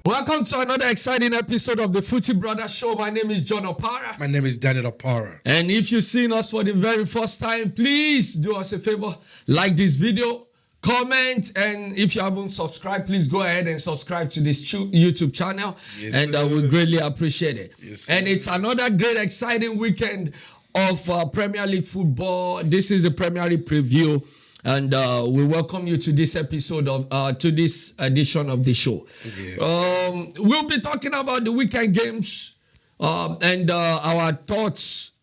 Welcome to another exciting episode of the Footy Brothers Show. My name is John Opara. My name is Daniel Opara. And if you've seen us for the very first time, please do us a favor, like this video, comment, and if you haven't subscribed, please go ahead and subscribe to this YouTube channel. Yes, and we greatly appreciate it. Yes, and it's another great, exciting weekend of Premier League football. This is the Premier League preview. And we welcome you to this episode of to this edition of the show. Yes. We'll be talking about the weekend games and our thoughts,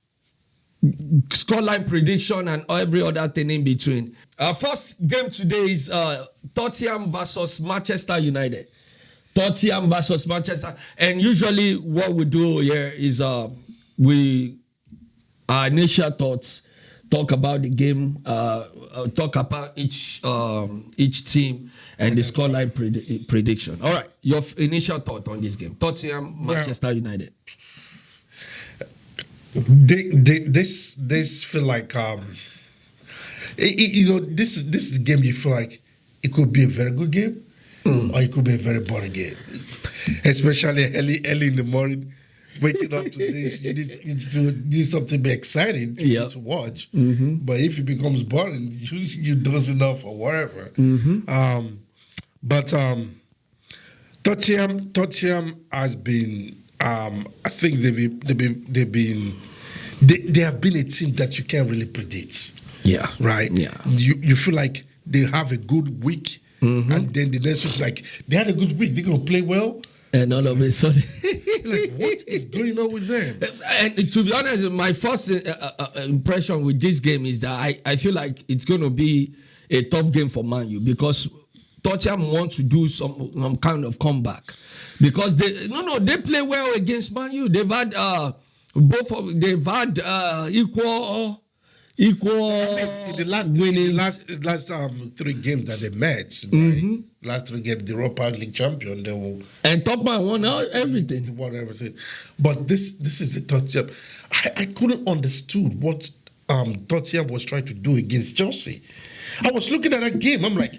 scoreline prediction, and every other thing in between. Our first game today is Tottenham versus Manchester United. Tottenham versus Manchester, and usually what we do here is our initial thoughts. Talk about the game, talk about each team and the scoreline prediction. All right, your initial thought on this game, Tottenham, Manchester United. This feel like this is the game you feel like it could be a very good game, or it could be a very boring game, especially early in the morning. Waking up to this, you need something to be exciting to watch. Mm-hmm. But if it becomes boring, you doze enough or whatever. Mm-hmm. But Tottenham has been. I think they have been a team that you can't really predict. Yeah. Right. Yeah. You feel like they have a good week, and then the next week, like they had a good week, they're gonna play well. And all of a sudden, like, what is going on with them? And to be honest, my first impression with this game is that I feel like it's going to be a tough game for Man U because Tottenham want to do some kind of comeback because they play well against Man U. They've had equal. In the last 3 games that they met, right? Last 3 games, the Europa League champion, they will. And Tottenham won everything. Won everything. But this is the Tottenham. I couldn't understand what Tottenham was trying to do against Chelsea. I was looking at that game. I'm like,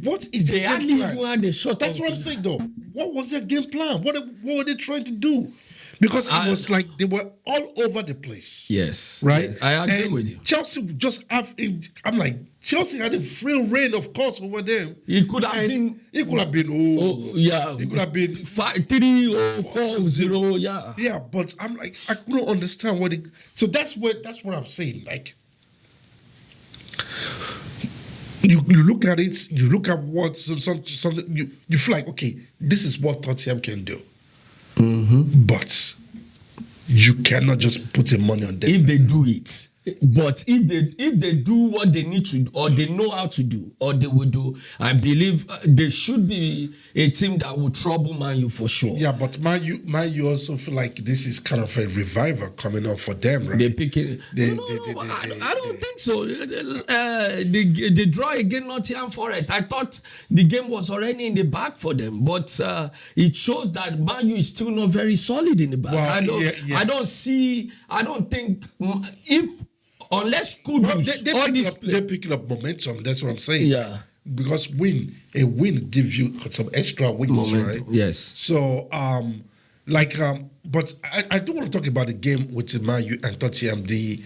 what is the game plan? That's what I'm saying, though. What was their game plan? What were they trying to do? Because it was like they were all over the place. Yes. Right? Yes, I agree with you. Chelsea just I'm like, Chelsea had a free reign, of course, over them. It could have been. It could have been, it could have been 3 or 4-0, yeah. Yeah, but I'm like, I couldn't understand what it. So that's what I'm saying. Like, you look at it, you look at what something you feel like, okay, this is what Tottenham can do. Mm-hmm. But you cannot just put your money on them. If they do it. But if they do what they need to, or they know how to do, or they will do, I believe they should be a team that will trouble Man U for sure. Yeah, but Man U also feel like this is kind of a revival coming up for them, right? They're picking. I don't think so. The draw against Nottingham Forest, I thought the game was already in the bag for them, but it shows that Man U is still not very solid in the back. Well, I don't think if. Unless Kudus, they're picking up momentum. That's what I'm saying. Yeah. Because a win gives you some extra wins, right? Yes. So, but I do want to talk about the game with Man U and Tottenham. The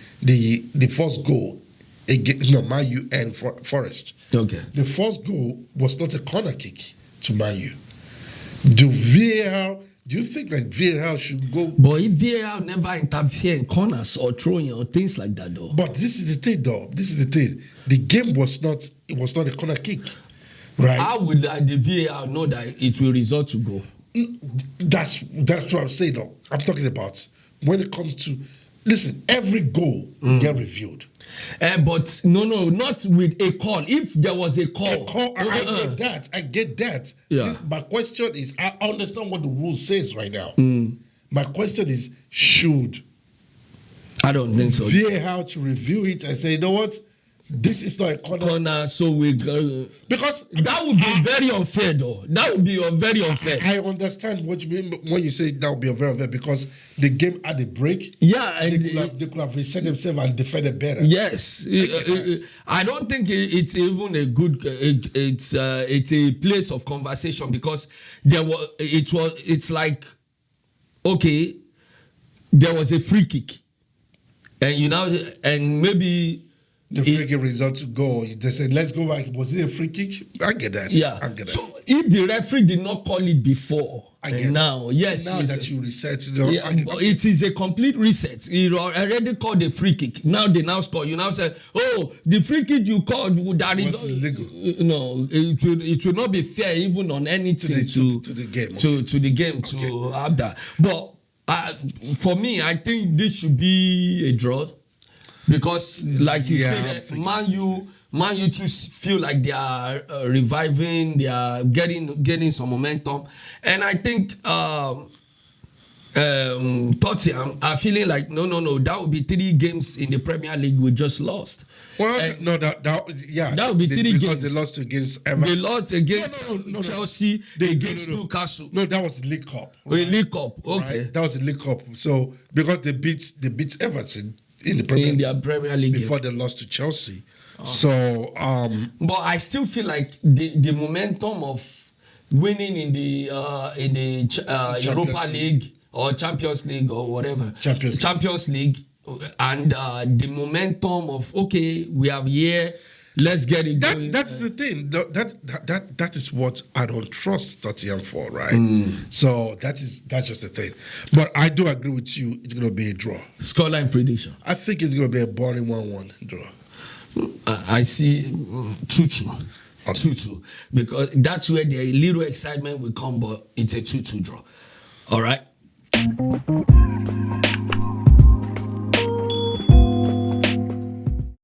first goal, Man U and Forest. Okay. The first goal was not a corner kick to Man U. Do you think like VAR should go? But if VAR never interfere in corners or throwing or things like that, though. But this is the thing, though. The game was not a corner kick, right? How would the VAR know that it will result to goal? That's what I'm saying, though. I'm talking about when it comes to, listen, every goal get reviewed. But no, not with a call. If there was a call. I get that. Yeah. My question is, I understand what the rule says right now. My question is, should I don't think so. VAR to review it and say, you know what? this is not a corner. So we go. Because That would be very unfair, though. That would be very unfair. I understand what you mean when you say that would be very unfair because the game had a break. Yeah, and They could have reset themselves and defended better. yes, I don't think it's even a good. It's a place of conversation because it's like, okay, there was a free kick, and maybe. The free kick result to go. They said, let's go back. Was it a free kick? I get that. Yeah. I get that. So if the referee did not call it before, now, yes. Now that you reset, it is a complete reset. He already called a free kick. Now they score. You now say, oh, the free kick you called, that is illegal. No, it will not be fair even on anything to the game. To the game to have that. But for me, I think this should be a draw. Because, like you said, Man U too feel like they are reviving, they are getting some momentum, and I think Tottenham are feeling like no, that would be 3 games in the Premier League we just lost. Well, that would be 3 games because they lost against Everton. They lost against Chelsea, against Newcastle. No, that was the League Cup. League Cup, okay. Right? That was the League Cup. So because they beat Everton. In their Premier League before they lost to Chelsea. So but I still feel like the momentum of winning in the Europa League or Champions League or whatever Champions League and the momentum of okay, we have here, let's get it going. That is the thing. That is what I don't trust Tottenham for, right? So that's just the thing. But I do agree with you. It's going to be a draw. Scoreline prediction. I think it's going to be a boring 1-1 draw. I see 2-2. 2-2 because that's where the little excitement will come, but it's a 2-2 draw. All right.